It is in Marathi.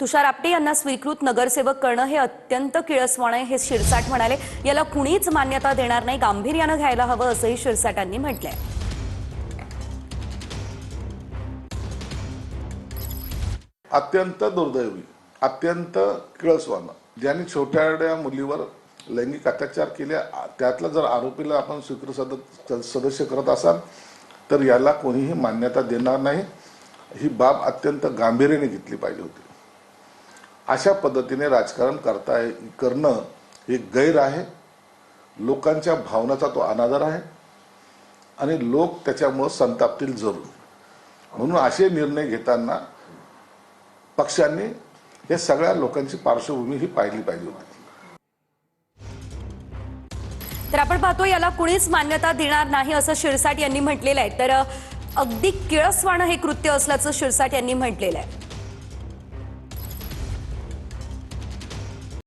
तुषार आपटे यांना स्वीकृत नगरसेवक करणं हे अत्यंत किळसवाणं आहे, हे शिरसाट म्हणाले। याला कुणीच मान्यता देणार नाही, गांभीर्यानं घ्यायला हवं असंही शिरसाटांनी म्हटलंय। अत्यंत दुर्दैवी, अत्यंत किळसवाणं, ज्यांनी छोट्या मुलीवर लैंगिक अत्याचार केले त्यातला जर आरोपीला आपण स्वीकृत सदस्य करत असाल तर याला कोणीही मान्यता देणार नाही। ही बाब अत्यंत गांभीर्याने घेतली पाहिजे होती। अशा पद्धतीने राजकारण करणं हे गैर आहे। लोकांच्या भावनांचा तो अनादर आहे आणि लोक त्याच्यामुळे संतापतील जरूर। म्हणून असे निर्णय घेताना पक्षांनी हे सगळ्या लोकांची पार्श्वभूमी ही पाहिली पाहिजे होती। तर आपण पाहतो याला कुणीच मान्यता देणार नाही असं शिरसाट यांनी म्हटलेलं आहे। तर अगदी किळसवाणं हे कृत्य असल्याचं शिरसाट यांनी म्हटलेलं आहे।